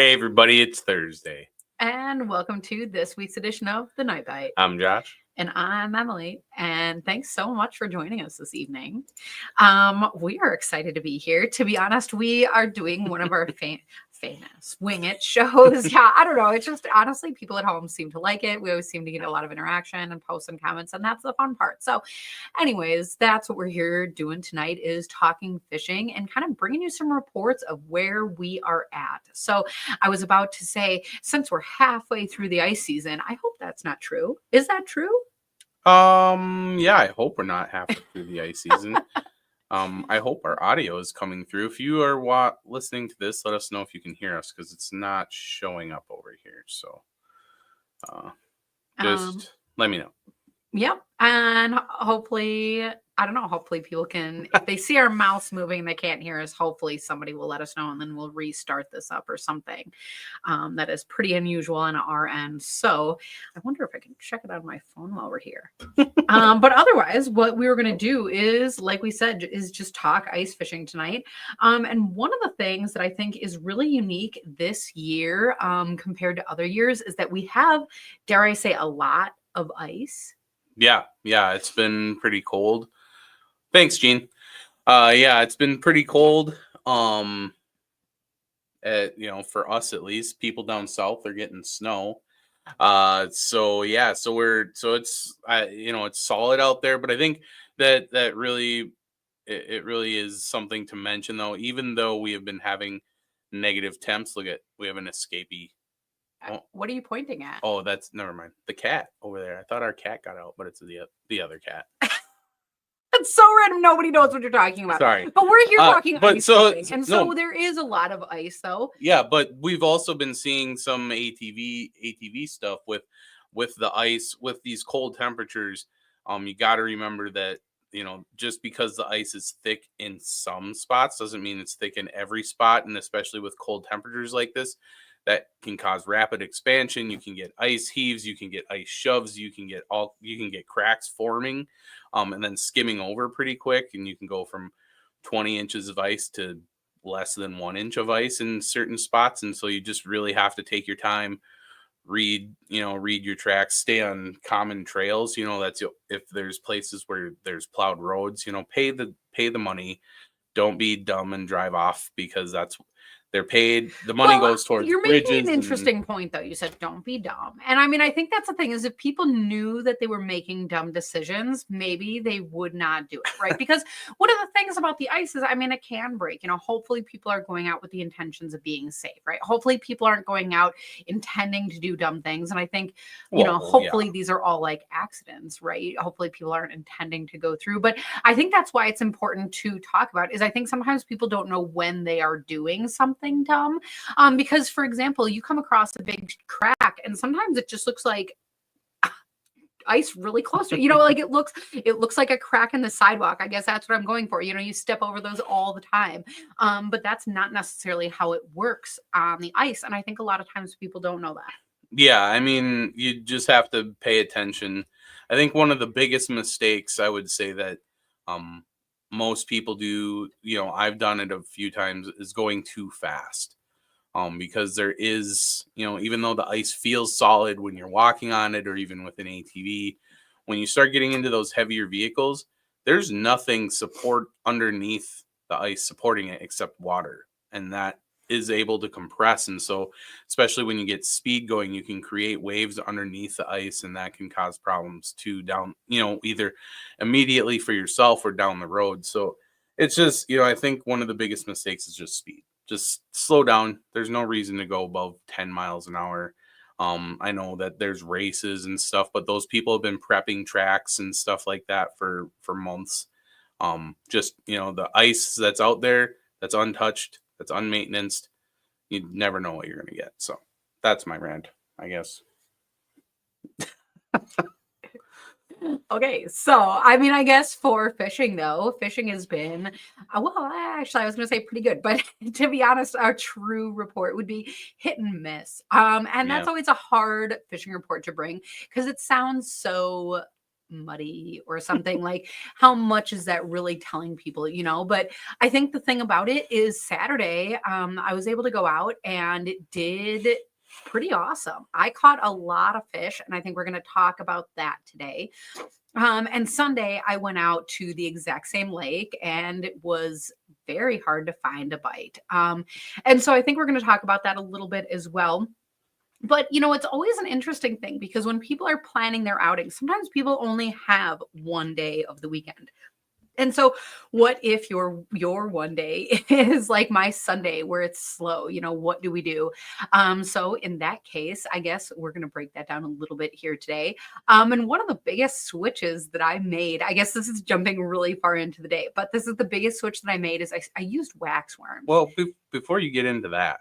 Hey everybody, it's Thursday. And welcome to this week's edition of The Night Bite. I'm Josh. And I'm Emily. And thanks so much for joining us this evening. We are excited to be here. To be honest, we are doing one of our famous Wing It shows. Yeah, I don't know. It's just honestly, people at home seem to like it. We always seem to get a lot of interaction and posts and comments, and that's the fun part. So, anyways, that's what we're here doing tonight is talking fishing and kind of bringing you some reports of where we are at. So, I was about to say, since we're halfway through the ice season, I hope that's not true. Is that true? Yeah, I hope we're not halfway through the ice season. I hope our audio is coming through. If you are listening to this, let us know if you can hear us because it's not showing up over here. So, just let me know. Yep. And hopefully, I don't know, hopefully people can, if they see our mouse moving and they can't hear us, hopefully somebody will let us know and then we'll restart this up or something. That is pretty unusual on our end. So I wonder if I can check it on my phone while we're here. But otherwise, what we were going to do is, like we said, is just talk ice fishing tonight. And one of the things that I think is really unique this year compared to other years is that we have, dare I say, a lot of ice. Yeah, it's been pretty cold. Thanks, Gene. Yeah, it's been pretty cold. For us at least, people down south are getting snow. It's it's solid out there, but I think that really it really is something to mention though. Even though we have been having negative temps, we have an escapee. What are you pointing at? Oh, that's never mind. The cat over there. I thought our cat got out, but it's the other cat. That's so random. Nobody knows what you're talking about. Sorry, but we're here talking ice fishing, and so no. there is a lot of ice, though. Yeah, but we've also been seeing some ATV stuff with the ice with these cold temperatures. You got to remember that just because the ice is thick in some spots doesn't mean it's thick in every spot, and especially with cold temperatures like this. That can cause rapid expansion. You can get ice heaves. You can get ice shoves. You can get cracks forming, and then skimming over pretty quick. And you can go from 20 inches of ice to less than 1 inch of ice in certain spots. And so you just really have to take your time, read your tracks, stay on common trails. That's if there's places where there's plowed roads. Pay the money. Don't be dumb and drive off because they're paid. The money goes towards you're bridges. Making an interesting point, though. You said don't be dumb. And I mean, I think that's the thing is if people knew that they were making dumb decisions, maybe they would not do it, right? Because one of the things about the ice is, I mean, it can break. Hopefully people are going out with the intentions of being safe, right? Hopefully people aren't going out intending to do dumb things. And I think, hopefully these are all like accidents, right? Hopefully people aren't intending to go through. But I think that's why it's important to talk about is I think sometimes people don't know when they are doing something dumb because for example you come across a big crack and sometimes it just looks like ice really close to like it looks like a crack in the sidewalk. I guess that's what I'm going for. You step over those all the time, but that's not necessarily how it works on the ice, and I think a lot of times people don't know that. Yeah, I mean, you just have to pay attention. I think one of the biggest mistakes I would say that most people do, I've done it a few times, is going too fast. Because there is, even though the ice feels solid when you're walking on it or even with an ATV, when you start getting into those heavier vehicles, there's nothing support underneath the ice supporting it except water. And that is able to compress. And so, especially when you get speed going, you can create waves underneath the ice, and that can cause problems too down, either immediately for yourself or down the road. So it's just, I think one of the biggest mistakes is just speed. Just slow down. There's no reason to go above 10 miles an hour. I know that there's races and stuff, but those people have been prepping tracks and stuff like that for months. Just, the ice that's out there, that's untouched, that's unmaintenanced, you never know what you're going to get. So that's my rant, I guess. Okay, so I mean, I guess for fishing though, fishing has been actually I was going to say pretty good, but to be honest, our true report would be hit and miss. And that's always a hard fishing report to bring because it sounds so muddy or something, like how much is that really telling people, you know? But I think the thing about it is Saturday, I was able to go out and it did pretty awesome. I caught a lot of fish, and I think we're going to talk about that today. And Sunday, I went out to the exact same lake, and it was very hard to find a bite. And so I think we're going to talk about that a little bit as well. But you know, it's always an interesting thing because when people are planning their outings, sometimes people only have one day of the weekend. And so what if your one day is like my Sunday where it's slow? You know, what do we do? So in that case, I guess we're going to break that down a little bit here today. And one of the biggest switches that I made, I guess this is jumping really far into the day, but this is the biggest switch that I made is I used wax worms. Well, before you get into that,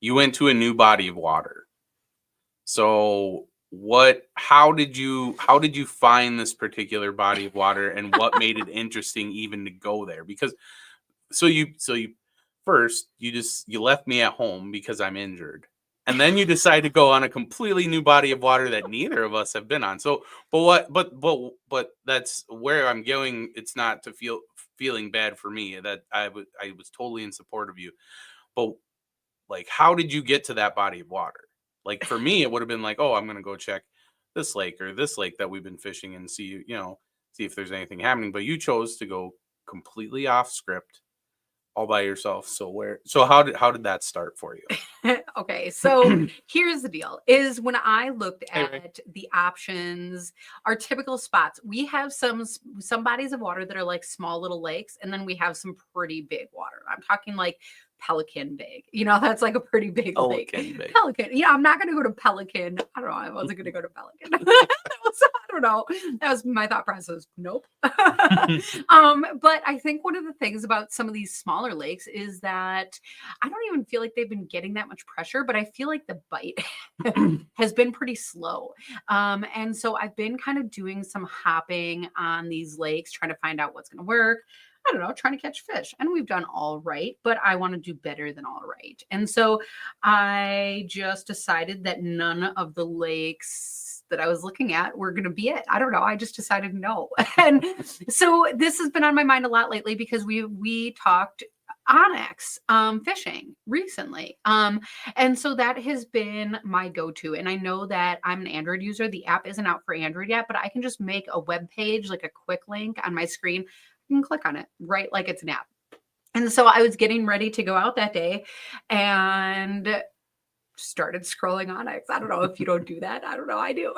you went to a new body of water. So how did you find this particular body of water, and what made it interesting even to go there? Because so you first you left me at home because I'm injured. And then you decide to go on a completely new body of water that neither of us have been on. So but that's where I'm going. It's not to feeling bad for me that I was totally in support of you. But like, how did you get to that body of water? Like for me, it would have been like, oh, I'm going to go check this lake or this lake that we've been fishing and see if there's anything happening. But you chose to go completely off script all by yourself. So how did that start for you? Okay, so here's the deal is when I looked Hey, at Ray. the options, our typical spots, we have some bodies of water that are like small little lakes, and then we have some pretty big water. I'm talking like Pelican big. You know, that's like a pretty big lake. Pelican big. Pelican. Yeah, I'm not going to go to Pelican. I don't know. I wasn't going to go to Pelican. I don't know. That was my thought process. Nope. But I think one of the things about some of these smaller lakes is that I don't even feel like they've been getting that much pressure, but I feel like the bite has been pretty slow. And so I've been kind of doing some hopping on these lakes, trying to find out what's going to work. I don't know, trying to catch fish. And we've done all right, but I want to do better than all right. And so I just decided that none of the lakes that I was looking at were going to be it. I don't know. I just decided no. And so this has been on my mind a lot lately because we talked Onyx fishing recently. And so that has been my go-to. And I know that I'm an Android user. The app isn't out for Android yet, but I can just make a web page, like a quick link on my screen. You can click on it, right? Like it's an app. And so I was getting ready to go out that day and started scrolling Onyx. I don't know if you don't do that. I don't know. I do.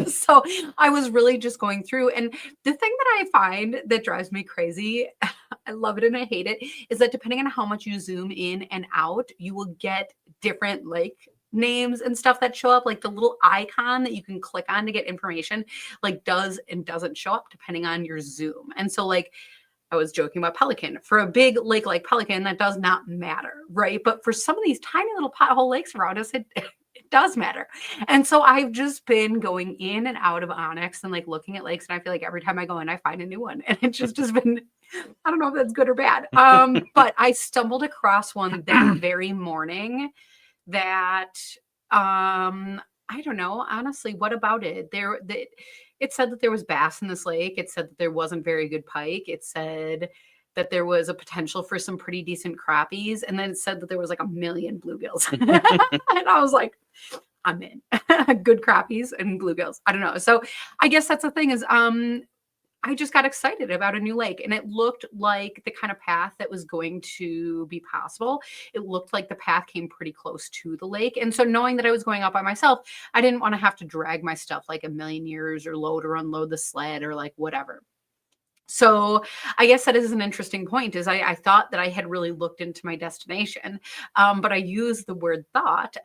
So I was really just going through. And the thing that I find that drives me crazy, I love it and I hate it, is that depending on how much you zoom in and out, you will get different like names and stuff that show up, like the little icon that you can click on to get information, like does and doesn't show up depending on your zoom. And so like I was joking about Pelican. For a big lake like Pelican, that does not matter, right? But for some of these tiny little pothole lakes around us, it does matter. And so I've just been going in and out of Onyx and like looking at lakes, and I feel like every time I go in, I find a new one. And it just has been, I don't know if that's good or bad. But I stumbled across one that very morning that I don't know, honestly, what about it? It said that there was bass in this lake. It said that there wasn't very good pike. It said that there was a potential for some pretty decent crappies. And then it said that there was like a million bluegills. And I was like, I'm in. Good crappies and bluegills. I don't know. So I guess that's the thing is I just got excited about a new lake, and it looked like the kind of path that was going to be possible. It looked like the path came pretty close to the lake. And so knowing that I was going out by myself, I didn't want to have to drag my stuff like a million years or load or unload the sled or like whatever. So I guess that is an interesting point is I thought that I had really looked into my destination, but I used the word thought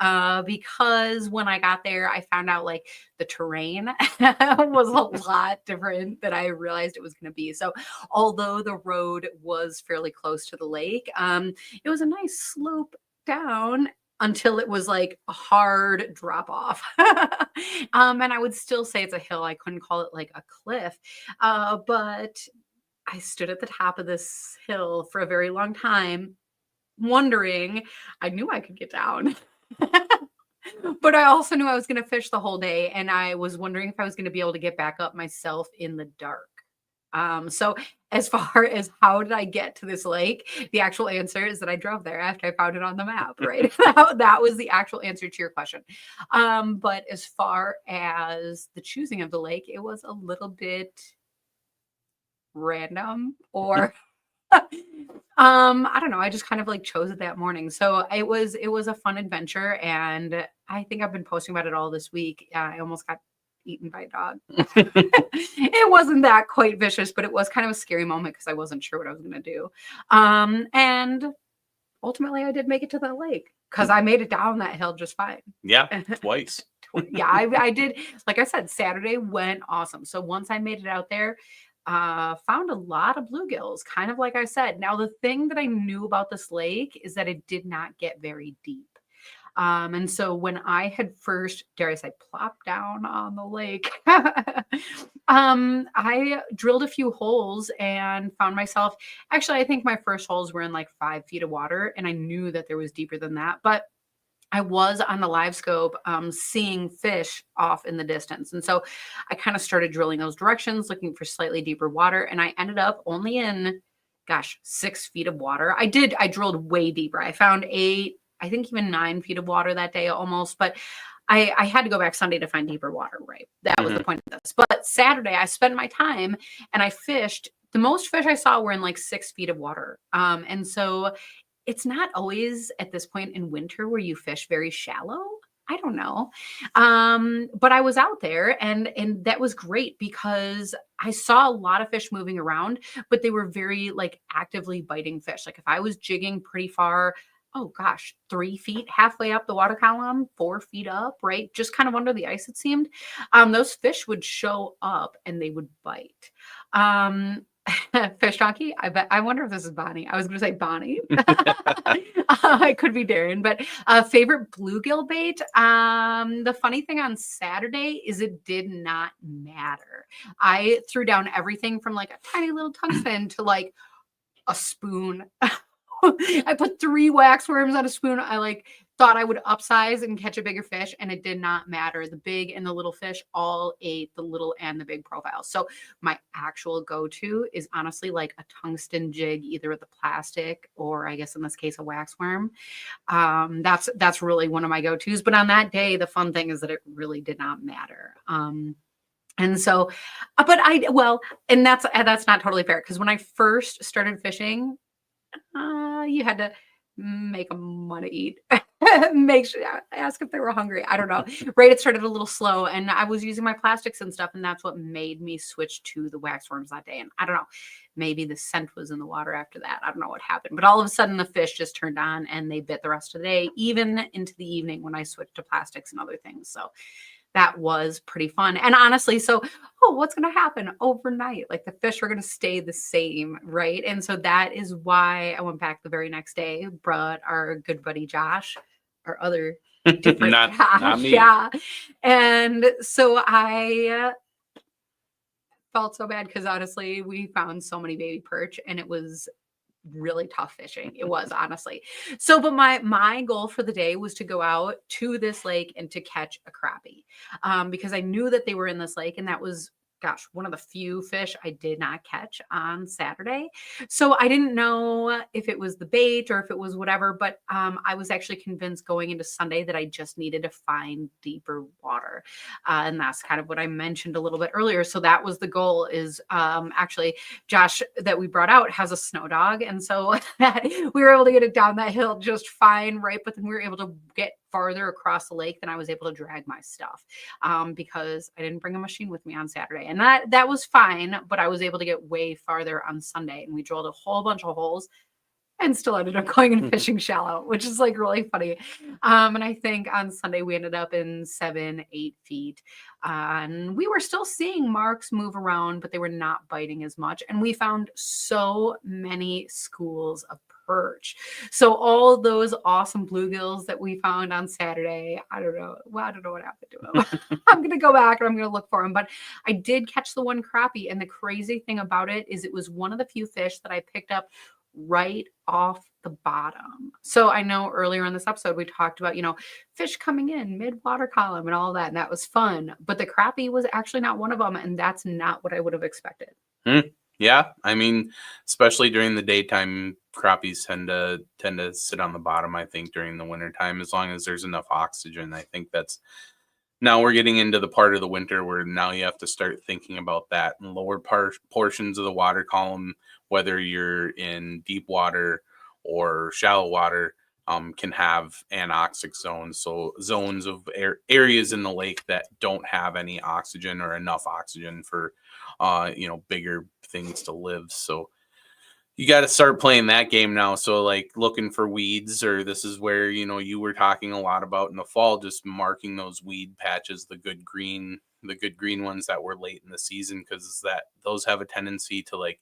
because when I got there, I found out like the terrain was a lot different than I realized it was going to be. So although the road was fairly close to the lake, it was a nice slope down until it was like a hard drop off. And I would still say it's a hill. I couldn't call it like a cliff. But I stood at the top of this hill for a very long time, wondering, I knew I could get down. But I also knew I was going to fish the whole day, and I was wondering if I was going to be able to get back up myself in the dark. So as far as how did I get to this lake, the actual answer is that I drove there after I found it on the map, right? That was the actual answer to your question. But as far as the choosing of the lake, it was a little bit random or I don't know. I just kind of like chose it that morning. So it was a fun adventure, and I think I've been posting about it all this week. I almost got eaten by a dog. It wasn't that quite vicious, but it was kind of a scary moment because I wasn't sure what I was going to do. And ultimately, I did make it to the lake because I made it down that hill just fine. Yeah, twice. Yeah, I did. Like I said, Saturday went awesome. So once I made it out there, found a lot of bluegills, kind of like I said. Now, the thing that I knew about this lake is that it did not get very deep. And so when I had first, dare I say, plopped down on the lake, I drilled a few holes and found myself, actually, I think my first holes were in like 5 feet of water, and I knew that there was deeper than that. But I was on the live scope seeing fish off in the distance. And so I kind of started drilling those directions, looking for slightly deeper water. And I ended up only in, 6 feet of water. I drilled way deeper. I found 8, I think even 9 feet of water that day almost. But I had to go back Sunday to find deeper water, right? That was the point of this. But Saturday, I spent my time and I fished. The most fish I saw were in like 6 feet of water. And so it's not always at this point in winter where you fish very shallow. I don't know. But I was out there and that was great because I saw a lot of fish moving around, but they were very like actively biting fish. Like if I was jigging pretty far, 3 feet halfway up the water column, 4 feet up, right? Just kind of under the ice, it seemed. Those fish would show up and they would bite. Fish donkey. I wonder if this is Bonnie. I was going to say Bonnie. It could be Darren, but favorite bluegill bait. The funny thing on Saturday is it did not matter. I threw down everything from like a tiny little tungsten to like a spoon. I put 3 wax worms on a spoon. I like thought I would upsize and catch a bigger fish, and it did not matter. The big and the little fish all ate the little and the big profiles. So my actual go-to is honestly like a tungsten jig, either with the plastic or I guess in this case a wax worm. That's really one of my go-tos. But on that day, the fun thing is that it really did not matter. And so, and that's not totally fair because when I first started fishing, you had to make them want to eat. Make sure ask if they were hungry. I don't know. Right, it started a little slow, and I was using my plastics and stuff, and that's what made me switch to the wax worms that day. And I don't know, maybe the scent was in the water after that. I don't know what happened, but all of a sudden the fish just turned on, and they bit the rest of the day, even into the evening when I switched to plastics and other things. So that was pretty fun. And honestly, what's going to happen overnight? Like the fish are going to stay the same, right? And so that is why I went back the very next day, brought our good buddy Josh, our other different Josh. Not me. Yeah. And so I felt so bad because honestly, we found so many baby perch and it was really tough fishing. It was honestly. So, but my goal for the day was to go out to this lake and to catch a crappie, because I knew that they were in this lake, and that was one of the few fish I did not catch on Saturday. So I didn't know if it was the bait or if it was whatever, but I was actually convinced going into Sunday that I just needed to find deeper water. And that's kind of what I mentioned a little bit earlier. So that was the goal is actually Josh that we brought out has a snow dog. And so we were able to get it down that hill just fine, right? But then we were able to get farther across the lake than I was able to drag my stuff because I didn't bring a machine with me on Saturday. And that was fine, but I was able to get way farther on Sunday, and we drilled a whole bunch of holes and still ended up going and fishing shallow, which is like really funny. And I think on Sunday we ended up in 7-8 feet. And we were still seeing marks move around, but they were not biting as much. And we found so many schools of perch. So all those awesome bluegills that we found on Saturday, I don't know what happened to them. I'm going to go back and I'm going to look for them. But I did catch the one crappie. And the crazy thing about it is it was one of the few fish that I picked up right off the bottom. So I know earlier in this episode we talked about, fish coming in mid-water column and all that, and that was fun. But the crappie was actually not one of them, and that's not what I would have expected. Yeah, I mean, especially during the daytime, crappies tend to sit on the bottom. I think during the wintertime, as long as there's enough oxygen. I think that's now we're getting into the part of the winter where now you have to start thinking about that and lower portions of the water column, whether you're in deep water or shallow water, can have anoxic zones. So zones of areas in the lake that don't have any oxygen or enough oxygen for, bigger things to live. So you got to start playing that game now. So like looking for weeds, or this is where, you were talking a lot about in the fall, just marking those weed patches, the good green ones that were late in the season, because those have a tendency to like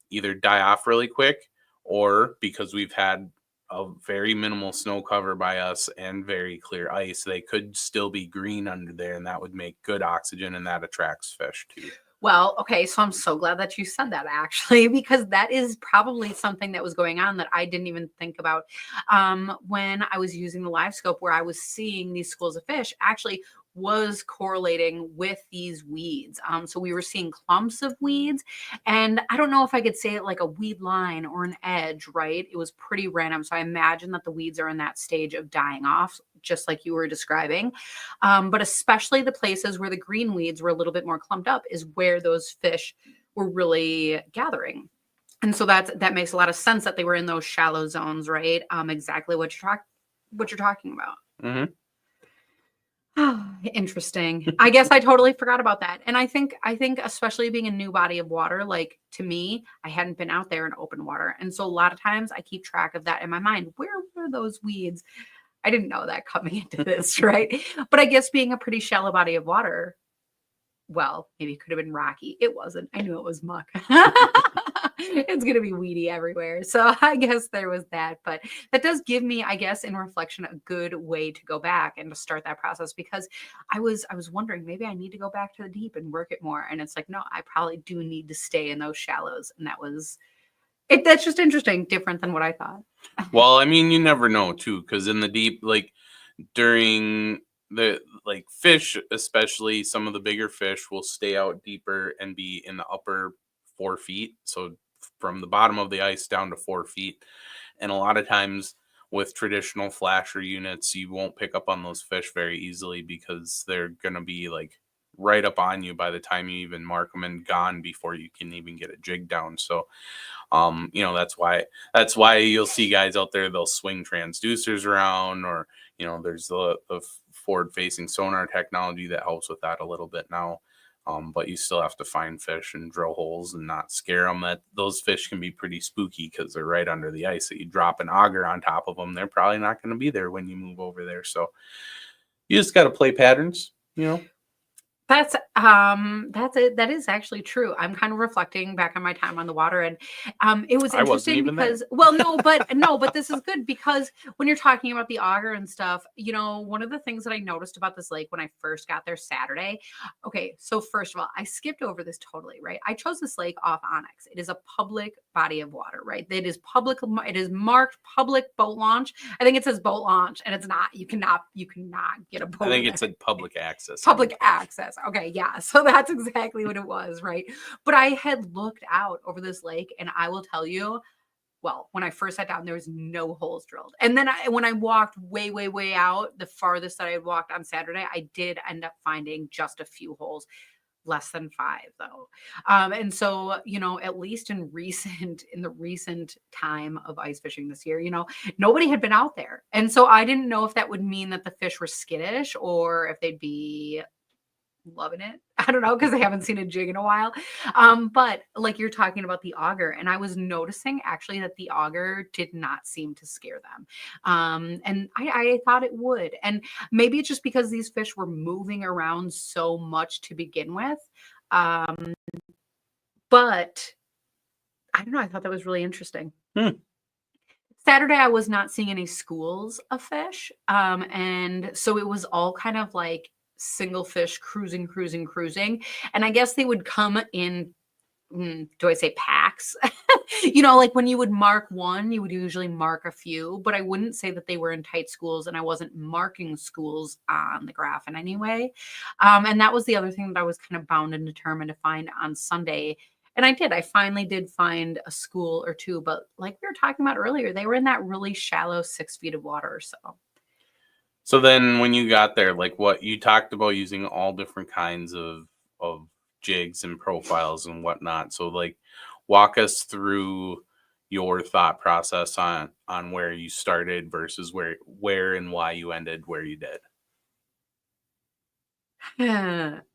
either die off really quick, or because we've had a very minimal snow cover by us and very clear ice, they could still be green under there, and that would make good oxygen, and that attracts fish too. Well, okay, so I'm so glad that you said that actually, because that is probably something that was going on that I didn't even think about when I was using the live scope, where I was seeing these schools of fish actually was correlating with these weeds. So we were seeing clumps of weeds, and I don't know if I could say it like a weed line or an edge, right? It was pretty random. So I imagine that the weeds are in that stage of dying off, just like you were describing. But especially the places where the green weeds were a little bit more clumped up is where those fish were really gathering. And so that makes a lot of sense that they were in those shallow zones, right? Exactly what you're talking about. Mm-hmm. Interesting. I guess I totally forgot about that. And I think especially being a new body of water, like to me, I hadn't been out there in open water. And so a lot of times I keep track of that in my mind. Where were those weeds? I didn't know that coming into this, right? But I guess being a pretty shallow body of water, well, maybe it could have been rocky. It wasn't. I knew it was muck. It's going to be weedy everywhere. So I guess there was that. But that does give me, I guess, in reflection, a good way to go back and to start that process, because I was wondering, maybe I need to go back to the deep and work it more. And it's like, no, I probably do need to stay in those shallows. And that's just interesting, different than what I thought. Well, I mean, you never know too, because in the deep, like during the fish, especially some of the bigger fish will stay out deeper and be in the upper 4 feet. So from the bottom of the ice down to 4 feet. And a lot of times with traditional flasher units, you won't pick up on those fish very easily, because they're going to be like right up on you by the time you even mark them and gone before you can even get a jig down. So that's why you'll see guys out there, they'll swing transducers around, or there's the forward facing sonar technology that helps with that a little bit now. But you still have to find fish and drill holes and not scare them. That those fish can be pretty spooky because they're right under the ice. That you drop an auger on top of them, they're probably not going to be there when you move over there. So you just got to play patterns. That's it. That is actually true. I'm kind of reflecting back on my time on the water, and it was I wasn't interesting even because there. well, but this is good, because when you're talking about the auger and stuff, one of the things that I noticed about this lake when I first got there Saturday. Okay, so first of all, I skipped over this totally, right? I chose this lake off Onyx. It is a public body of water, right? It is public. It is marked public boat launch. I think it says boat launch, and it's not. You cannot get a boat. I think it said public access. Public access. Okay, yeah. So that's exactly what it was, right? But I had looked out over this lake, and I will tell you, well, when I first sat down, there was no holes drilled. And then when I walked way, way, way out, the farthest that I had walked on Saturday, I did end up finding just a few holes. Less than 5 though. And so, at least in the recent time of ice fishing this year, nobody had been out there. And so I didn't know if that would mean that the fish were skittish or if they'd be loving it. I don't know, because I haven't seen a jig in a while. But like you're talking about the auger, and I was noticing actually that the auger did not seem to scare them. And I thought it would. And maybe it's just because these fish were moving around so much to begin with. But I don't know. I thought that was really interesting. Saturday, I was not seeing any schools of fish. And so it was all kind of like single fish cruising. And I guess they would come in do I say packs? You know, like when you would mark one, you would usually mark a few, but I wouldn't say that they were in tight schools, and I wasn't marking schools on the graph in any way. And that was the other thing that I was kind of bound and determined to find on Sunday. And I did. I finally did find a school or two, but like we were talking about earlier, they were in that really shallow 6 feet of water. Or so So then when you got there, like what you talked about using all different kinds of jigs and profiles and whatnot. So like walk us through your thought process on where you started versus where and why you ended where you did.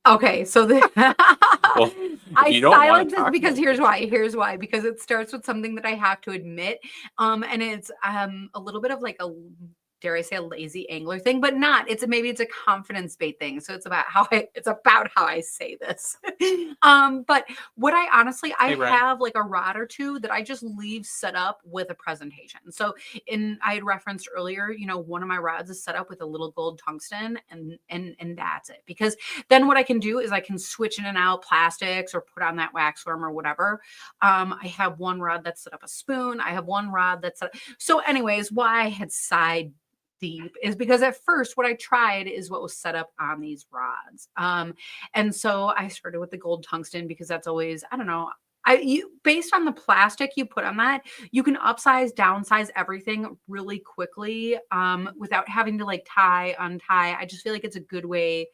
okay, so Well, I you don't want silence to this talk because about here's it. why. Here's why. Because it starts with something that I have to admit, and it's a little bit of like a, dare I say, a lazy angler thing, but not. It's a confidence bait thing. So it's about how I say this. But what I honestly I Hey, Ryan. have like a rod or two that I just leave set up with a presentation. So I had referenced earlier, you know, one of my rods is set up with a little gold tungsten, and that's it. Because then what I can do is I can switch in and out plastics or put on that wax worm or whatever. I have one rod that's set up a spoon. I have one rod that's set up. So anyways, why I had side deep is because at first what I tried is what was set up on these rods. And so I started with the gold tungsten because that's always, I don't know, based on the plastic you put on that, you can upsize, downsize everything really quickly without having to like untie. I just feel like it's a good way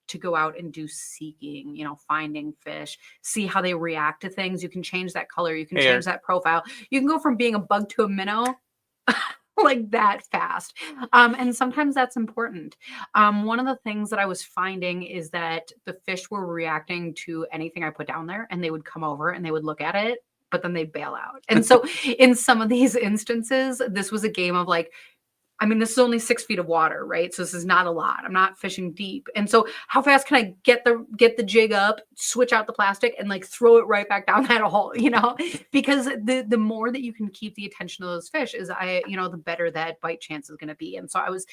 to go out and do seeking, you know, finding fish, see how they react to things. You can change that color, you can Hey, change that profile. You can go from being a bug to a minnow like that fast. And sometimes that's important. One of the things that I was finding is that the fish were reacting to anything I put down there, and they would come over and they would look at it, but then they'd bail out. And so in some of these instances, this was a game of like, I mean, this is only 6 feet of water, right? So this is not a lot. I'm not fishing deep. And so how fast can I get the jig up, switch out the plastic, and like throw it right back down that hole, you know? Because the more that you can keep the attention of those fish is the better that bite chance is gonna be. And so I was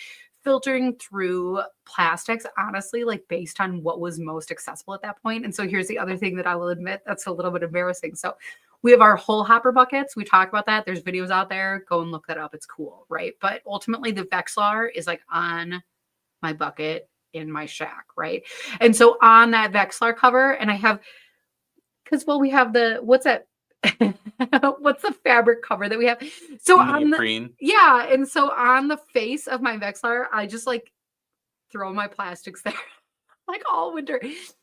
filtering through plastics, honestly, like based on what was most accessible at that point. And so here's the other thing that I will admit that's a little bit embarrassing. So we have our whole hopper buckets. We talk about that. There's videos out there. Go and look that up. It's cool, right? But ultimately, the Vexilar is like on my bucket in my shack, right? And so on that Vexilar cover, and I have, we have what's that? What's the fabric cover that we have? So on the, Neoprene. yeah. And so on the face of my Vexilar, I just like throw my plastics there like all winter,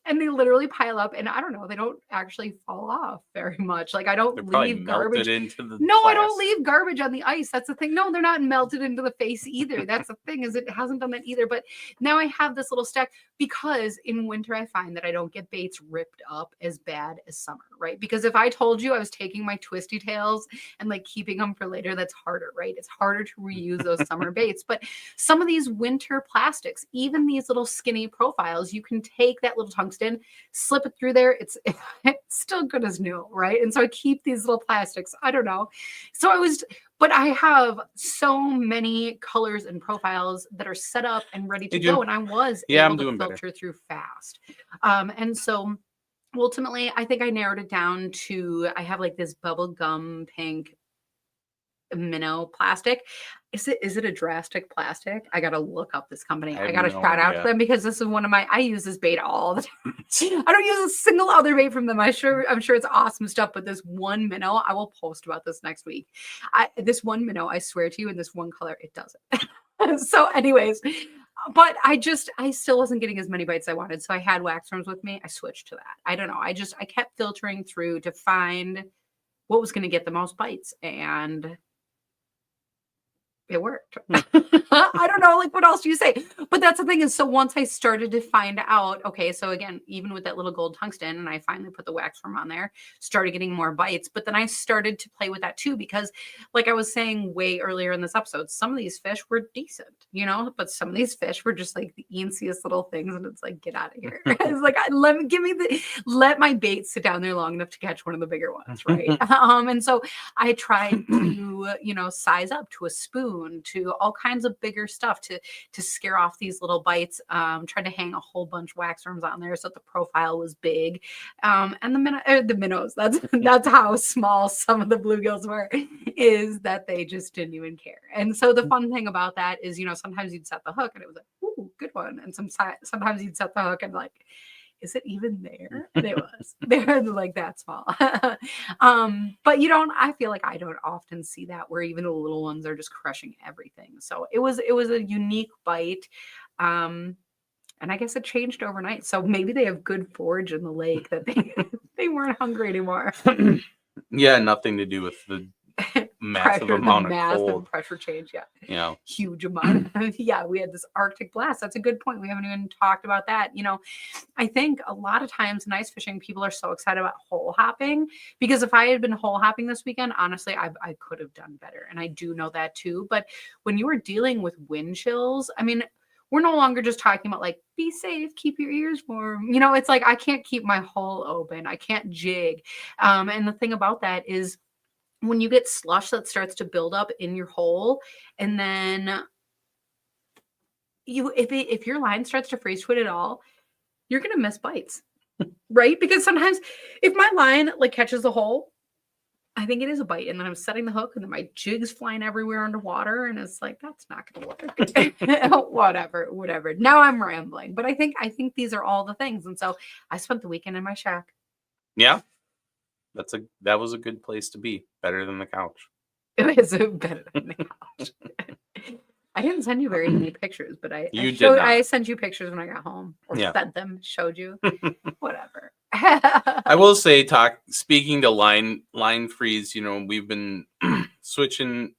and they literally pile up, and I don't know, they don't actually fall off very much. Like I They're don't probably leave melted garbage. into the No, I don't plastic. leave garbage on the ice. That's the thing. No, they're not melted into the face either. That's the thing, is it hasn't done that either. But now I have this little stack because in winter I find that I don't get baits ripped up as bad as summer, right? Because if I told you I was taking my twisty tails and like keeping them for later, that's harder, right? It's harder to reuse those summer baits. But some of these winter plastics, even these little skinny profiles, you can take that little tungsten, slip it through there. It's still good as new, right? And so I keep these little plastics. I don't know. But I have so many colors and profiles that are set up and ready to Hey, Jim. go, and I was Yeah, able I'm to doing better. filter through fast. And so ultimately, I think I narrowed it down to I have like this bubble gum pink minnow plastic. Is it a drastic plastic? I gotta look up this company. I I have gotta no shout out to idea. them because this is one of my I use this bait all the time. I don't use a single other bait from them. I'm sure it's awesome stuff, but this one minnow, I will post about this next week. This one minnow, I swear to you, in this one color, it doesn't. So, anyways, but I still wasn't getting as many bites as I wanted. So I had wax worms with me. I switched to that. I don't know. I kept filtering through to find what was going to get the most bites, and it worked. I don't know, like what else do you say? But that's the thing is, so once I started to find out, okay, so again, even with that little gold tungsten, and I finally put the wax worm on there, started getting more bites. But then I started to play with that too, because like I was saying way earlier in this episode, some of these fish were decent, you know, but some of these fish were just like the easiest little things, and it's like, get out of here. It's like, let my bait sit down there long enough to catch one of the bigger ones, right? And so I tried to to, size up to a spoon, to all kinds of bigger stuff to scare off these little bites. Tried to hang a whole bunch of wax worms on there so that the profile was big. And the minnows, that's how small some of the bluegills were, is that they just didn't even care. And so the fun thing about that is, sometimes you'd set the hook and it was like, ooh, good one. And sometimes you'd set the hook and like, is it even there? And it was. They're like that small. But I feel like I don't often see that where even the little ones are just crushing everything. So it was a unique bite. And I guess it changed overnight. So maybe they have good forage in the lake that they weren't hungry anymore. Yeah, nothing to do with the massive amount of cold. Pressure change. Yeah. Yeah. Huge amount. Yeah, we had this Arctic blast. That's a good point. We haven't even talked about that. I think a lot of times in ice fishing, people are so excited about hole hopping, because if I had been hole hopping this weekend, honestly, I could have done better. And I do know that too. But when you were dealing with wind chills, I mean, we're no longer just talking about like, be safe, keep your ears warm. It's like, I can't keep my hole open. I can't jig. And the thing about that is, when you get slush that starts to build up in your hole, and then if your line starts to freeze twit at all, you're going to miss bites, right? Because sometimes if my line like catches the hole, I think it is a bite, and then I'm setting the hook and then my jig's flying everywhere underwater, and it's like, that's not going to work. Whatever. Now I'm rambling, but I think these are all the things. And so I spent the weekend in my shack. Yeah. That was a good place to be. Better than the couch. It was better than the couch. I didn't send you very many pictures, but I sent you pictures when I got home, or sent them, showed you, whatever. I will say, speaking to line freeze, we've been switching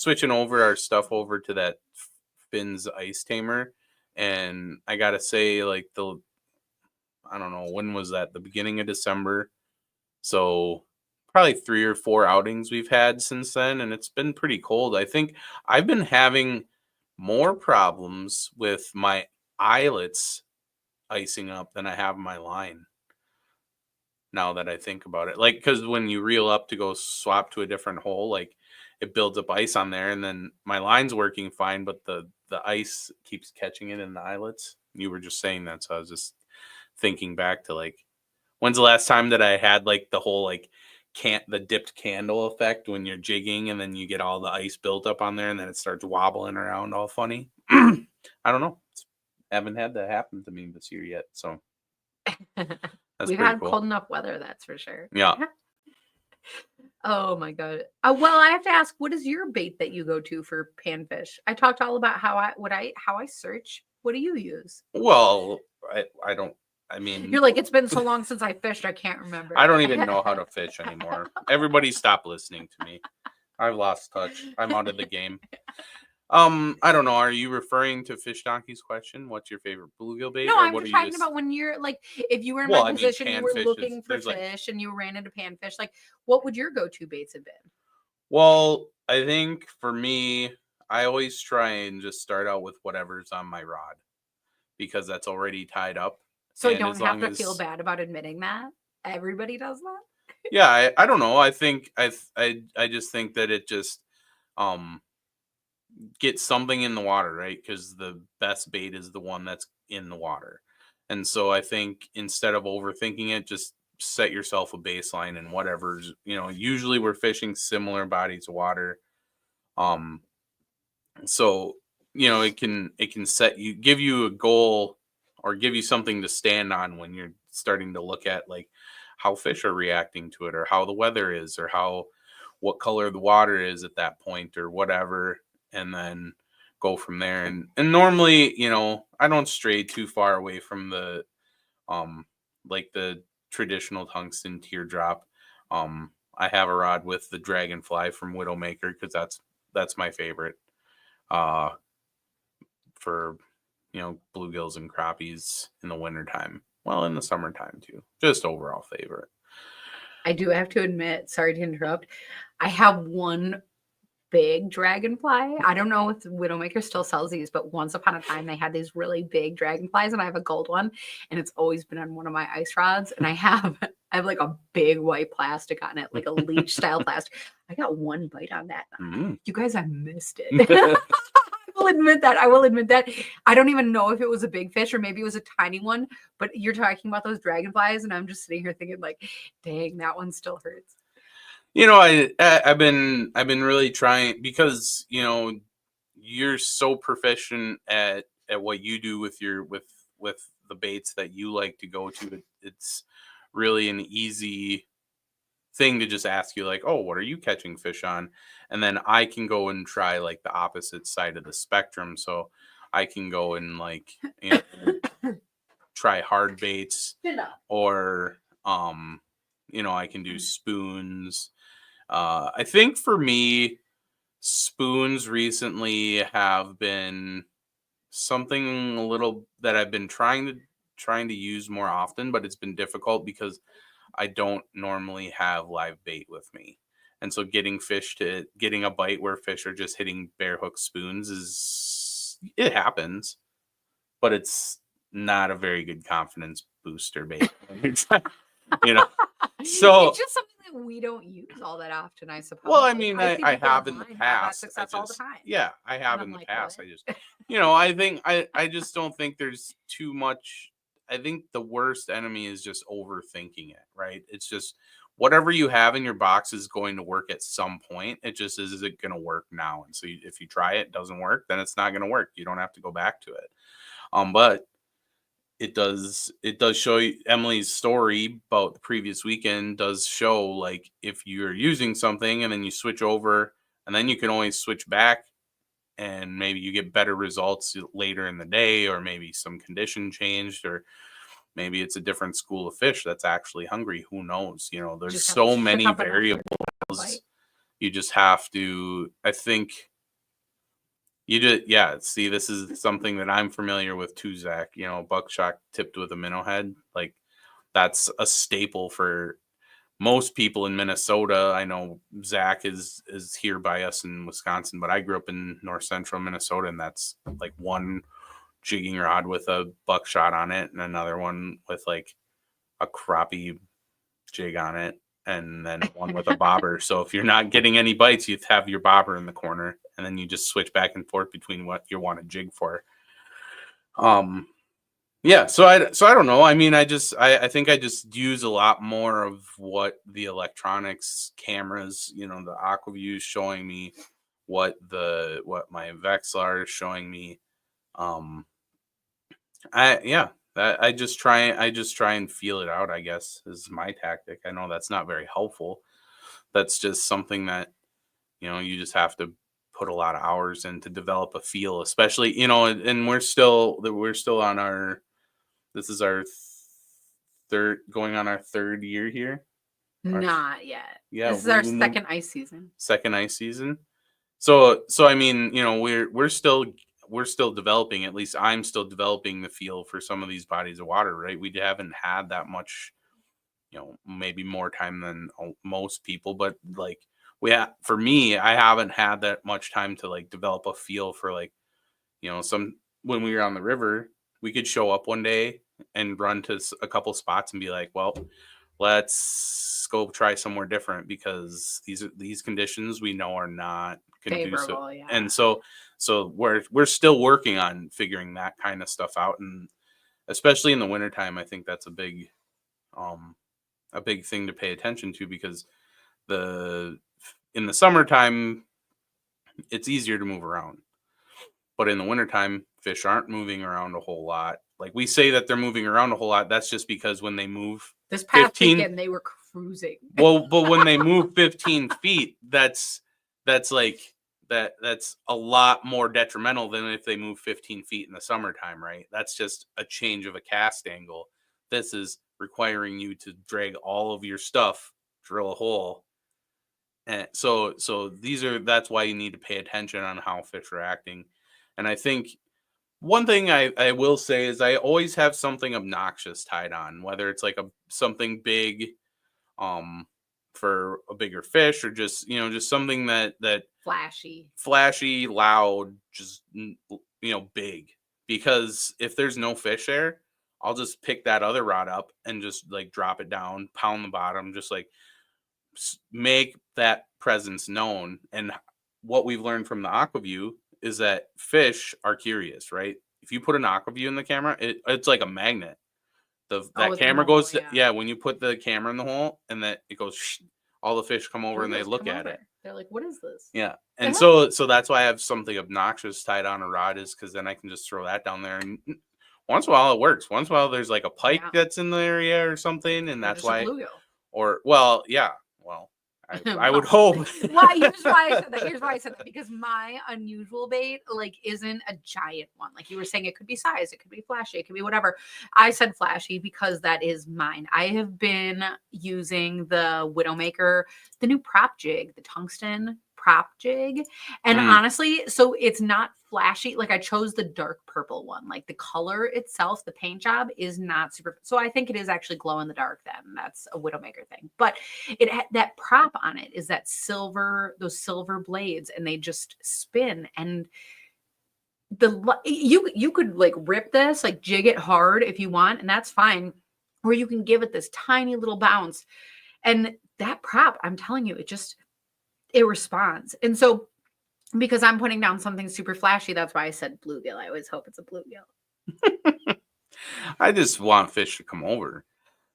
over our stuff over to that Finn's Ice Tamer, and I gotta say, like I don't know, when was that? The beginning of December. So probably 3 or 4 outings we've had since then, and it's been pretty cold. I think I've been having more problems with my eyelets icing up than I have my line. Now that I think about it, like, because when you reel up to go swap to a different hole, like, it builds up ice on there, and then my line's working fine, but the ice keeps catching it in the eyelets. You were just saying that, so I was just thinking back to, like, when's the last time that I had like the whole like the dipped candle effect when you're jigging and then you get all the ice built up on there and then it starts wobbling around all funny? I don't know. Haven't had that happen to me this year yet, so we've had cool. Cold enough weather, that's for sure. Yeah. Oh my god. Well, I have to ask, what is your bait that you go to for panfish? I talked all about how I search. What do you use? Well, I don't. I mean, you're like, it's been so long since I fished, I can't remember. I don't even know how to fish anymore. Everybody stop listening to me. I've lost touch. I'm out of the game. I don't know. Are you referring to Fish Donkey's question? What's your favorite bluegill bait? No, I'm just talking about when you're like, if you were in my position, you were looking for fish and you ran into panfish, like, what would your go-to baits have been? Well, I think for me, I always try and just start out with whatever's on my rod, because that's already tied up. So I don't have to feel bad about admitting that. Everybody does that. Yeah, I don't know. I think I just think that it just get something in the water, right? Because the best bait is the one that's in the water. And so I think instead of overthinking it, just set yourself a baseline and whatever's, usually we're fishing similar bodies of water. So, it can give you a goal or give you something to stand on when you're starting to look at like how fish are reacting to it, or how the weather is, or what color the water is at that point, or whatever. And then go from there. And normally, I don't stray too far away from the, like the traditional tungsten teardrop. I have a rod with the Dragonfly from Widowmaker, because that's my favorite, for, bluegills and crappies in the wintertime. Well, in the summertime too. Just overall favorite. I do have to admit, sorry to interrupt, I have one big Dragonfly. I don't know if Widowmaker still sells these, but once upon a time they had these really big Dragonflies, and I have a gold one, and it's always been on one of my ice rods. And I have I have like a big white plastic on it, like a leech style plastic. I got one bite on that. You guys, I missed it. I will admit that. I will admit that. I don't even know if it was a big fish or maybe it was a tiny one, but you're talking about those dragonflies, and I'm just sitting here thinking, like, dang, that one still hurts. I've been really trying, because you're so proficient at what you do with your with the baits that you like to go to. It's really an easy thing to just ask you, like, oh, what are you catching fish on? And then I can go and try like the opposite side of the spectrum. So I can go and like try hard baits, or I can do spoons. I think for me, spoons recently have been something a little that I've been trying to use more often, but it's been difficult because I don't normally have live bait with me. And so getting a bite where fish are just hitting bare hook spoons, it happens, but it's not a very good confidence booster bait. So it's just something that we don't use all that often, I suppose. Well, I mean, I have in the past. All the time. Yeah, I have in the like, past. what? I just, I think I just don't think there's too much. I think the worst enemy is just overthinking it, right? It's just whatever you have in your box is going to work at some point. It just is it going to work now? And so if you try it, doesn't work, then it's not going to work. You don't have to go back to it. But it does show you, Emily's story about the previous weekend does show, like, if you're using something and then you switch over, and then you can always switch back, and maybe you get better results later in the day, or maybe some condition changed, or maybe it's a different school of fish that's actually hungry. Who knows? There's so many variables. You just have to, I think, see, this is something that I'm familiar with too, Zach. Buckshot tipped with a minnow head. Like, that's a staple for most people in Minnesota. I know Zach is here by us in Wisconsin, but I grew up in north central Minnesota, and that's like one jigging rod with a buckshot on it, and another one with like a crappie jig on it, and then one with a bobber. So if you're not getting any bites, you have your bobber in the corner, and then you just switch back and forth between what you want to jig for. So I don't know. I mean, I think I just use a lot more of what the electronics cameras, the Aquaview is showing me, what my Vexilar is showing me. I just try and feel it out, I guess, is my tactic. I know that's not very helpful. That's just something that, you just have to put a lot of hours in to develop a feel, especially, and we're still on our, this is our going on our third year here. Not yet. Yeah. This is our second ice season. So I mean, we're still developing, at least I'm still developing the feel for some of these bodies of water, right? We haven't had that much, maybe more time than most people, but like for me, I haven't had that much time to like develop a feel for, like, when we were on the river, we could show up one day and run to a couple spots and be like, well, let's go try somewhere different, because these conditions we know are not conducive. Favorable, yeah. And so we're still working on figuring that kind of stuff out, and especially in the wintertime, I think that's a big thing to pay attention to, because in the summertime it's easier to move around, but in the wintertime fish aren't moving around a whole lot. Like, we say that they're moving around a whole lot, that's just because when they move this past weekend they were cruising. Well, but when they move 15 feet, that's like that's a lot more detrimental than if they move 15 feet in the summertime, right? That's just a change of a cast angle. This is requiring you to drag all of your stuff, drill a hole. And so that's why you need to pay attention on how fish are acting. And I think one thing I will say is I always have something obnoxious tied on, whether it's like something big, for a bigger fish, or just something that flashy, loud, just big. Because if there's no fish there, I'll just pick that other rod up and just like drop it down, pound the bottom, just like make that presence known. And what we've learned from the AquaView is that fish are curious, right? If you put an AquaView in the camera, it's like a magnet. That with the camera hole, goes to, yeah, when you put the camera in the hole and that it goes, all the fish come over and they Curious, look come at it. over. They're like, what is this? Yeah. The And hell? so that's why I have something obnoxious tied on a rod, is because then I can just throw that down there, and once in a while it works. Once in a while there's like a pike Yeah. that's in the area or something, and Or that's just a why, bluegill. or well, yeah, well, I would Well, hope. Why? Here's why I said that. Here's why I said that, because my unusual bait like isn't a giant one. Like you were saying, it could be size, it could be flashy, it could be whatever. I said flashy because that is mine. I have been using the Widowmaker, the new prop jig, the tungsten prop jig, and Mm. honestly, so it's not flashy. Like I chose the dark purple one. Like the color itself, the paint job is not super. So I think it is actually glow in the dark. Then that's a Widowmaker thing, but it had that prop on it is that silver, those silver blades, and they just spin. And you could like rip this, like jig it hard if you want, and that's fine, or you can give it this tiny little bounce. And that prop, I'm telling you, it responds. And so because I'm putting down something super flashy, that's why I said bluegill. I always hope it's a bluegill. I just want fish to come over,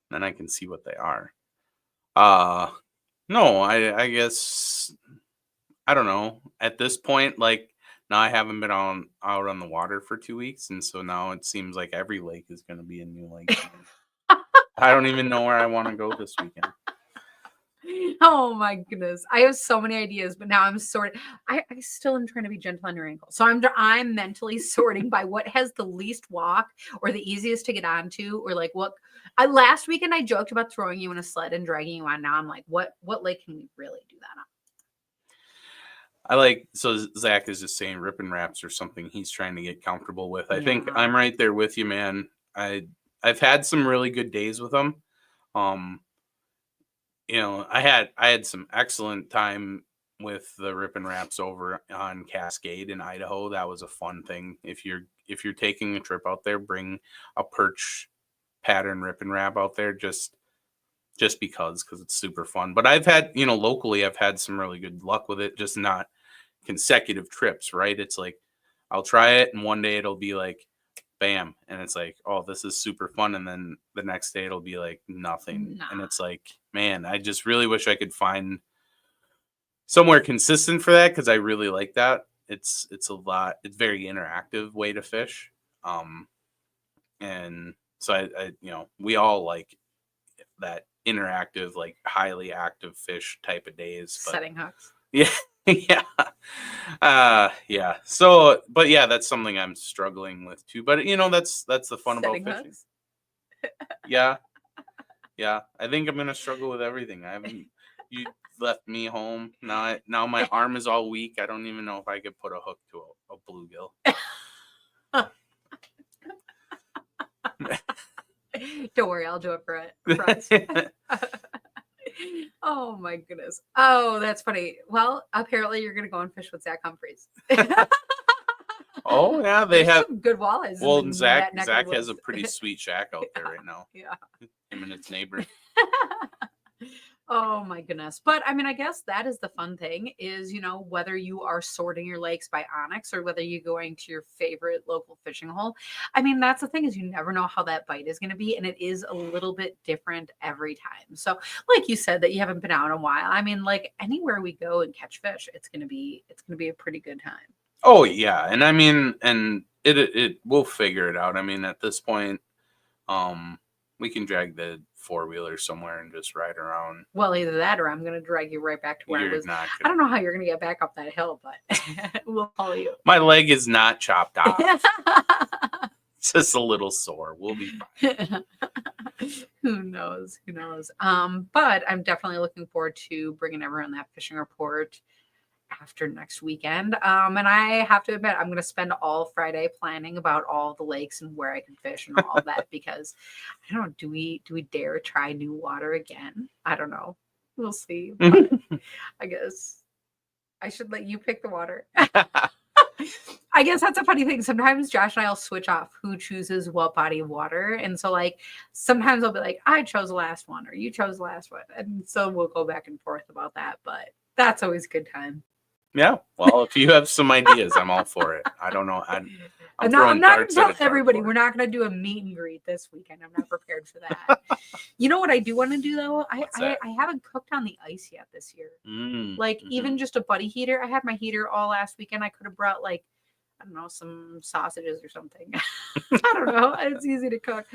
then I can see what they are. No, I guess I don't know. At this point, like now I haven't been out on the water for 2 weeks, and so now it seems like every lake is going to be a new lake. I don't even know where I want to go this weekend. Oh my goodness. I have so many ideas, but now I'm sorting. I still am trying to be gentle on your ankle. So I'm mentally sorting by what has the least walk or the easiest to get onto, or like what last weekend I joked about throwing you in a sled and dragging you on. Now I'm like, what lake can we really do that on? I like, so Zach is just saying rip and wraps or something he's trying to get comfortable with. I think Yeah. I'm right there with you, man. I've had some really good days with them. You know, I had some excellent time with the rip and wraps over on Cascade in Idaho. That was a fun thing. If you're taking a trip out there, bring a perch pattern rip and wrap out there just because it's super fun. But I've had, you know, locally I've had some really good luck with it, just not consecutive trips, right? It's like I'll try it and one day it'll be like bam, and it's like, oh, this is super fun, and then the next day it'll be like nothing. Nah. And it's like, man, I just really wish I could find somewhere consistent for that, because I really like that. It's it's very interactive way to fish. And so I you know, we all like that interactive, like highly active fish type of days. But Setting hooks. yeah. Yeah. Yeah. So, but yeah, that's something I'm struggling with too. But you know, that's the fun Setting about fishing. hooks. Yeah. Yeah. I think I'm gonna struggle with everything. I haven't you left me home. Now my arm is all weak. I don't even know if I could put a hook to a bluegill. Don't worry, I'll do it for us. Oh my goodness. Oh, that's funny. Well, apparently you're gonna go and fish with Zach Humphreys. Oh yeah, they There's have. some good walleyes. Well, in and that neck of Zach the has a woods. pretty sweet shack out there right now. Yeah. Him and his neighbor. Oh my goodness. But I mean, I guess that is the fun thing is, you know, whether you are sorting your lakes by onyx or whether you're going to your favorite local fishing hole. I mean, that's the thing is you never know how that bite is going to be. And it is a little bit different every time. So like you said that you haven't been out in a while. I mean, like anywhere we go and catch fish, it's going to be a pretty good time. Oh yeah. And I mean, and it we'll figure it out. I mean, at this point, we can drag the 4-wheeler somewhere and just ride around. Well, either that or I'm going to drag you right back to where I was. I don't know how you're going to get back up that hill, but we'll follow you. My leg is not chopped off. It's just a little sore. We'll be fine. Who knows? Who knows? But I'm definitely looking forward to bringing everyone that fishing report after next weekend. And I have to admit, I'm going to spend all Friday planning about all the lakes and where I can fish and all that because I don't know, do we dare try new water again? I don't know. We'll see. But I guess I should let you pick the water. I guess that's a funny thing. Sometimes Josh and I'll switch off who chooses what body of water. And so like sometimes I'll be like, I chose the last one or you chose the last one. And so we'll go back and forth about that. But that's always a good time. Yeah. Well, if you have some ideas, I'm all for it. I don't know. I'm I'm throwing not darts gonna at a tell everybody dartboard. we're not gonna do a meet and greet this weekend. I'm not prepared for that. You know what I do want to do though? What's I that? haven't cooked on the ice yet this year. Mm, Like mhm. even just a buddy heater. I had my heater all last weekend. I could have brought like, I don't know, some sausages or something. I don't know. It's easy to cook.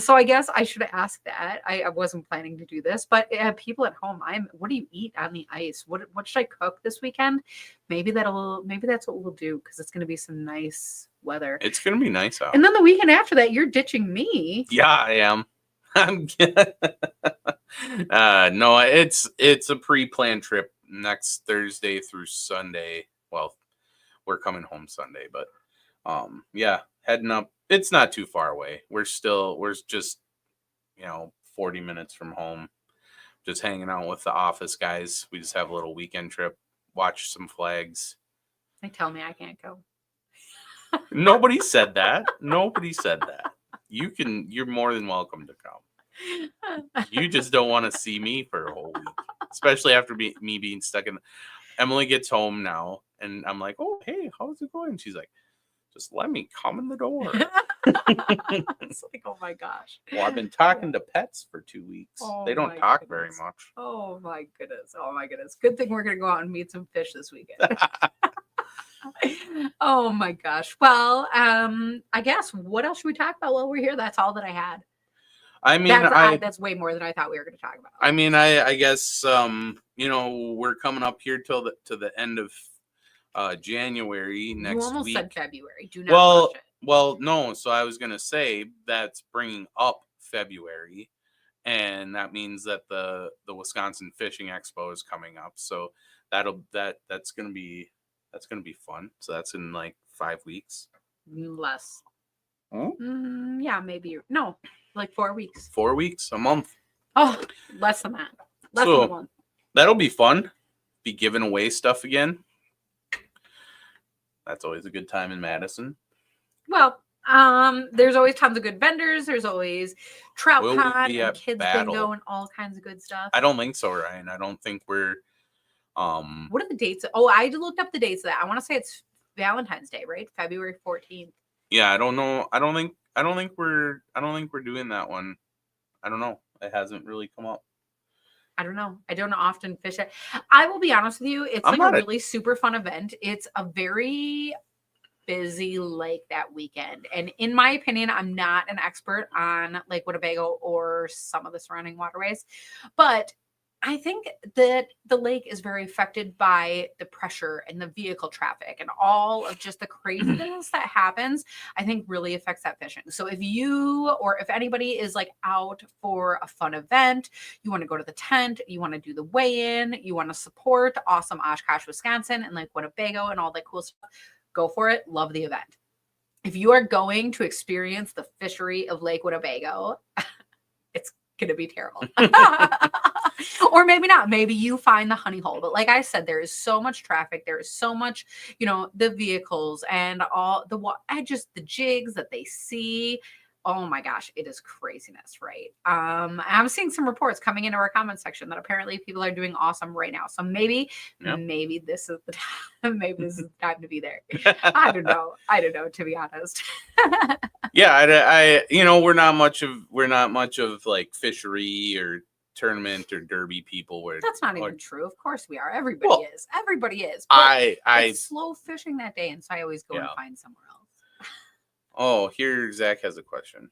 So I guess I should ask that. I wasn't planning to do this, but people at home, what do you eat on the ice? What should I cook this weekend? Maybe that's what we'll do because it's gonna be some nice weather. It's gonna be nice out. And then the weekend after that, you're ditching me. Yeah, I am. I'm no, it's a pre-planned trip next Thursday through Sunday. Well, we're coming home Sunday, but yeah, heading up. It's not too far away. We're just 40 minutes from home. Just hanging out with the office guys. We just have a little weekend trip, watch some flags. They tell me I can't go. Nobody said that. Nobody said that. You're more than welcome to come. You just don't want to see me for a whole week, especially after me being stuck in. Emily gets home now, and I'm like, "Oh, hey, how's it going?" She's like, "Just let me come in the door." It's like, oh my gosh. Well, I've been talking to pets for 2 weeks. Oh They don't my talk very goodness. much. Oh my goodness. Oh my goodness. Good thing we're gonna go out and meet some fish this weekend. Oh my gosh. Well, I guess what else should we talk about while we're here? That's all that I had. I mean, That's way more than I thought we were going to talk about. I mean, I guess we're coming up here to the end of January next You almost week. said February. Do not rush it. Well, no. So I was gonna say that's bringing up February, and that means that the Wisconsin Fishing Expo is coming up. So that's gonna be fun. So that's in like 5 weeks. Less. Hmm? Yeah, maybe. No, like 4 weeks. 4 weeks, a month. Oh, less than that. Less So, than 1. That'll be fun. Be giving away stuff again. That's always a good time in Madison. Well, there's always tons of good vendors. There's always trout Will we pond be and at kids Battle? bingo and all kinds of good stuff. I don't think so, Ryan. I don't think we're What are the dates? Oh, I looked up the dates of that. I want to say it's Valentine's Day, right? February 14th. Yeah, I don't know. I don't think we're doing that one. I don't know. It hasn't really come up. I don't know. I don't often fish it. I will be honest with you. It's I'm like a not a- really super fun event. It's a very busy lake that weekend. And in my opinion, I'm not an expert on Lake Winnebago or some of the surrounding waterways, but I think that the lake is very affected by the pressure and the vehicle traffic and all of just the craziness that happens. I think really affects that fishing. So if you or if anybody is like out for a fun event, you want to go to the tent, you want to do the weigh-in, you want to support awesome Oshkosh, Wisconsin and Lake Winnebago and all that cool stuff, go for it. Love the event. If you are going to experience the fishery of Lake Winnebago, it's going to be terrible. Or maybe not. Maybe you find the honey hole. But like I said, there is so much traffic. There is so much, the vehicles and all just the jigs that they see. Oh my gosh, it is craziness, right? I'm seeing some reports coming into our comment section that apparently people are doing awesome right now. So maybe this is the time. Maybe this is the time to be there. I don't know, to be honest. Yeah, I we're not much of like fishery or tournament or derby people. Where that's not even true. Of course we are. Everybody is. But it's slow fishing that day, and so I always go and find somewhere else. Oh, here Zach has a question.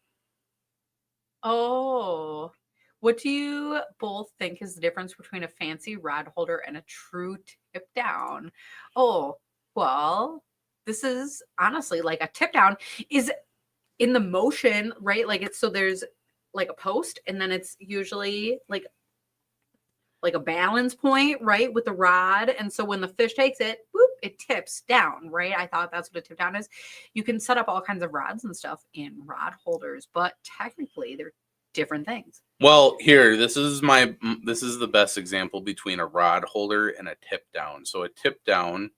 Oh, what do you both think is the difference between a fancy rod holder and a true tip down? Oh, well, this is honestly like a tip down is in the motion, right? Like there's like a post, and then it's usually like a balance point, right, with the rod. And so when the fish takes it, whoop, it tips down, right? I thought that's what a tip down is. You can set up all kinds of rods and stuff in rod holders, but technically they're different things. Well, here, this is the best example between a rod holder and a tip down. So a tip down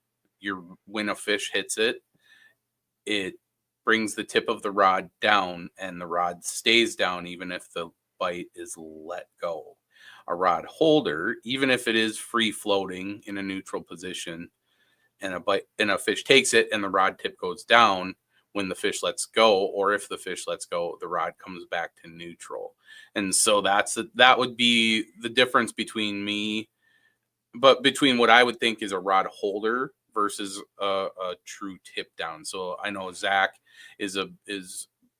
when a fish hits it, it brings the tip of the rod down, and the rod stays down even if the bite is let go. A rod holder, even if it is free floating in a neutral position, and a fish takes it and the rod tip goes down, when the fish lets go, or if the fish lets go, the rod comes back to neutral. And so that would be the difference between between what I would think is a rod holder versus a true tip down. So I know Zach is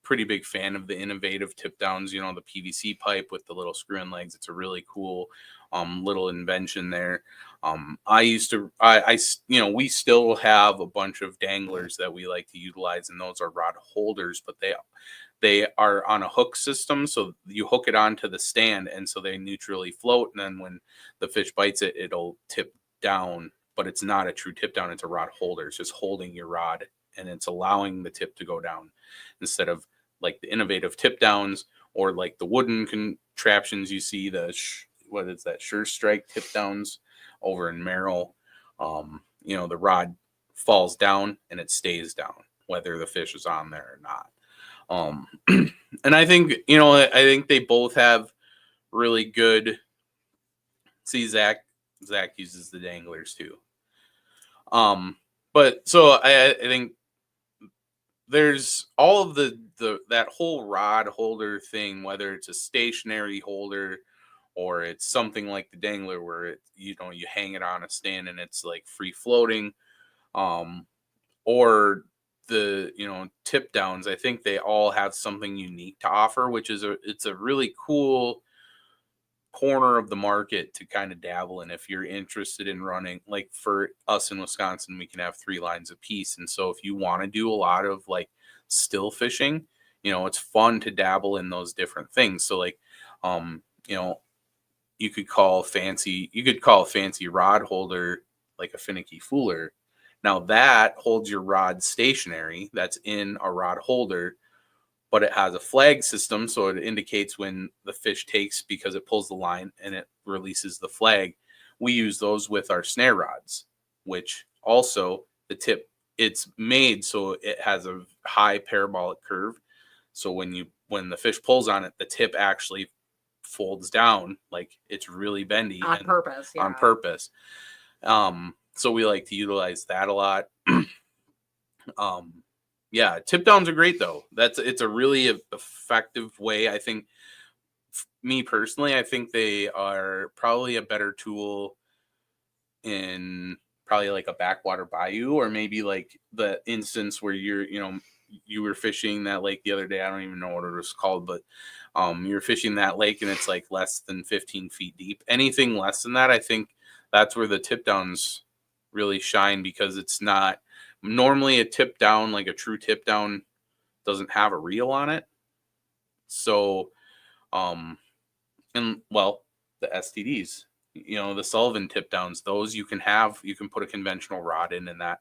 pretty big fan of the innovative tip downs, the PVC pipe with the little screw-in legs. It's a really cool little invention there. We still have a bunch of danglers that we like to utilize, and those are rod holders, but they are on a hook system. So you hook it onto the stand, and so they neutrally float. And then when the fish bites it, it'll tip down, but it's not a true tip down. It's a rod holder. It's just holding your rod, and it's allowing the tip to go down instead of like the innovative tip downs or like the wooden contraptions you see, what is that, Sure Strike tip downs over in Merrill. The rod falls down and it stays down whether the fish is on there or not. And I think they both have really good. See, Zach uses the danglers too. But so I think there's all of that whole rod holder thing, whether it's a stationary holder or it's something like the dangler where you hang it on a stand and it's like free floating, or the tip downs. I think they all have something unique to offer, which is it's a really cool corner of the market to kind of dabble in if you're interested in running. Like for us in Wisconsin, we can have 3 lines a piece, and so if you want to do a lot of like still fishing, it's fun to dabble in those different things. So like you could call a fancy rod holder like a finicky fooler. Now that holds your rod stationary, that's in a rod holder, but it has a flag system, so it indicates when the fish takes, because it pulls the line and it releases the flag. We use those with our snare rods, which also the tip, it's made so it has a high parabolic curve. So when the fish pulls on it, the tip actually folds down, like it's really bendy on purpose. Yeah. On purpose. So we like to utilize that a lot. Yeah, tip downs are great though. It's a really effective way. I think, me personally, I think they are probably a better tool in probably like a backwater bayou, or maybe like the instance where you were fishing that lake the other day. I don't even know what it was called, but you're fishing that lake and it's like less than 15 feet deep. Anything less than that, I think that's where the tip downs really shine, because it's not normally a tip down, like a true tip down doesn't have a reel on it. So, the STDs, the Sullivan tip downs, those you can put a conventional rod in, and that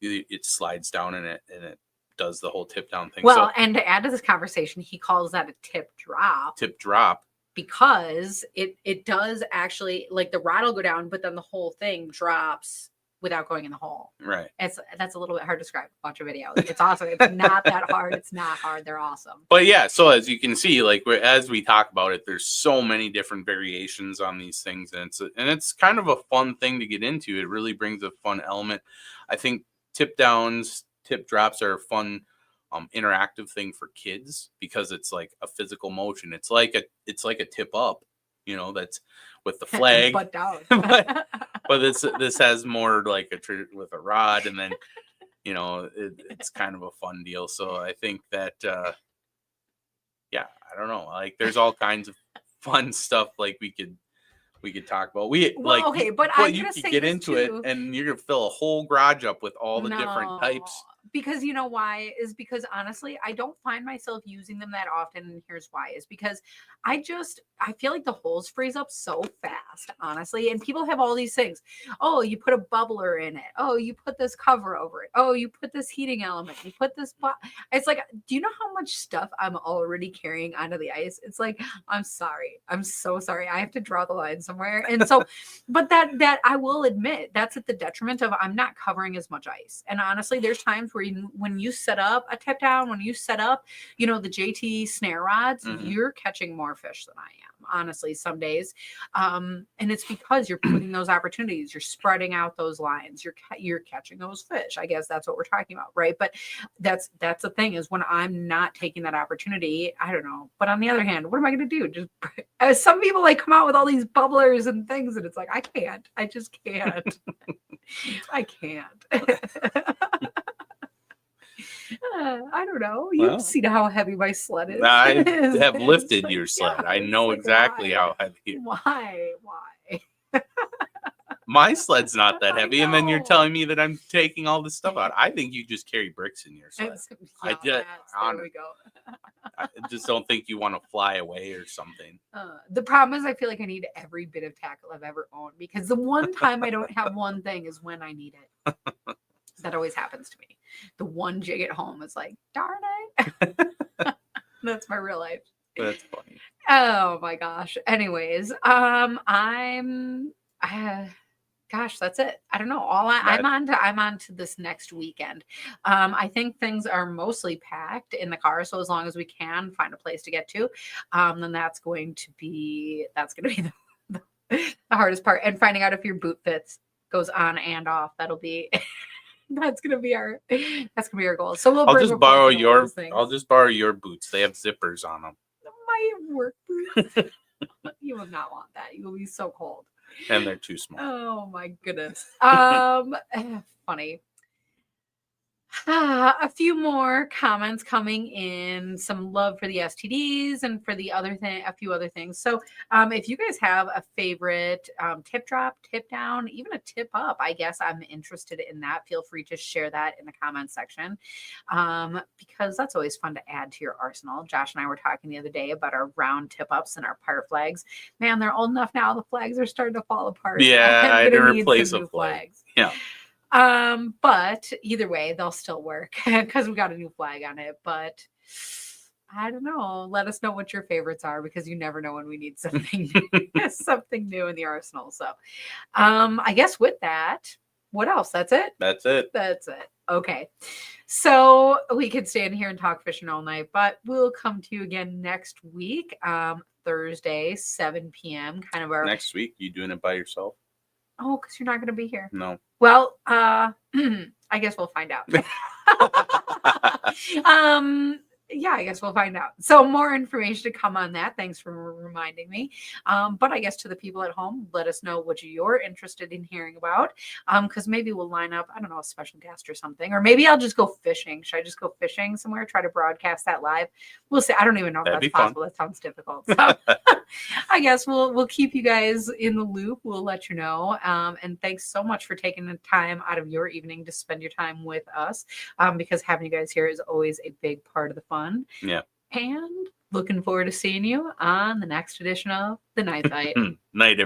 it slides down and it does the whole tip down thing. Well, and to add to this conversation, he calls that a tip drop. Tip drop. Because it does actually, like, the rod will go down, but then the whole thing drops without going in the hole. Right. That's a little bit hard to describe. Watch a video. It's awesome. It's not that hard. It's not hard. They're awesome. But yeah, so as you can see, like as we talk about it, there's so many different variations on these things, and it's kind of a fun thing to get into. It really brings a fun element. I think tip downs, tip drops are a fun interactive thing for kids, because it's like a physical motion. It's like a tip up, that's with the flag, but down. but this has more like with a rod, and then it's kind of a fun deal. So I think that I don't know, like there's all kinds of fun stuff like we could talk about. Okay, but I'm you gonna could say get this into too. it, and you're gonna fill a whole garage up with all the different types. because you know why is because honestly, I don't find myself using them that often. And here's why is because I feel like the holes freeze up so fast, honestly. And people have all these things. Oh, you put a bubbler in it. Oh, you put this cover over it. Oh, you put this heating element. You put this. It's like, do you know how much stuff I'm already carrying onto the ice? It's like, I'm sorry. I'm so sorry. I have to draw the line somewhere. And so, but that I will admit that's at the detriment of I'm not covering as much ice. And honestly, there's times where when you set up a tip down, when you set up, the JT snare rods, you're catching more fish than I am, honestly, some days. And it's because you're putting those opportunities, you're spreading out those lines, you're catching those fish. I guess that's what we're talking about, right? But that's the thing is when I'm not taking that opportunity, I don't know. But on the other hand, what am I going to do? Just some people like come out with all these bubblers and things, and it's like I just can't. I can't. I don't know. You've seen how heavy my sled is. I have lifted your sled. I know exactly how heavy. Why? My sled's not that heavy, and then you're telling me that I'm taking all this stuff out. I think you just carry bricks in your sled. There we go. I just don't think you want to fly away or something. The problem is I feel like I need every bit of tackle I've ever owned because the one time I don't have one thing is when I need it. That always happens to me. The one jig at home is like, darn it. That's my real life. That's funny. Oh my gosh. Anyways, gosh, that's it. I don't know. I'm on to this next weekend. I think things are mostly packed in the car. So as long as we can find a place to get to, then that's going to be the hardest part. And finding out if your boot fits goes on and off. That'll be that's gonna be our goal. So I'll just borrow your boots. They have zippers on them. My work boots. You will not want that. You will be so cold. And they're too small. Oh my goodness. Funny. A few more comments coming in, some love for the STDs and for a few other things. So if you guys have a favorite tip drop, tip down, even a tip up, I guess I'm interested in that. Feel free to share that in the comment section because that's always fun to add to your arsenal. Josh and I were talking the other day about our round tip ups and our par flags. Man, they're old enough now. The flags are starting to fall apart. Yeah, I had to replace a flag. Yeah. But either way, they'll still work because we got a new flag on it. But I don't know. Let us know what your favorites are because you never know when we need something something new in the arsenal. So I guess with that, what else? That's it? That's it. Okay. So we could stand here and talk fishing all night, but we'll come to you again next week, Thursday, 7 p.m. Kind of our next week. You doing it by yourself? Oh, because you're not going to be here. No. Well, I guess we'll find out. Yeah, I guess we'll find out. So more information to come on that. Thanks for reminding me. But I guess to the people at home, let us know what you're interested in hearing about. Because maybe we'll line up, I don't know, a special guest or something. Or maybe I'll just go fishing. Should I just go fishing somewhere? Try to broadcast that live? We'll see. I don't even know if that's possible. That sounds difficult. So I guess we'll keep you guys in the loop. We'll let you know. And thanks so much for taking the time out of your evening to spend your time with us. Because having you guys here is always a big part of the fun. Yeah. And looking forward to seeing you on the next edition of The Night Bite. Night, everybody.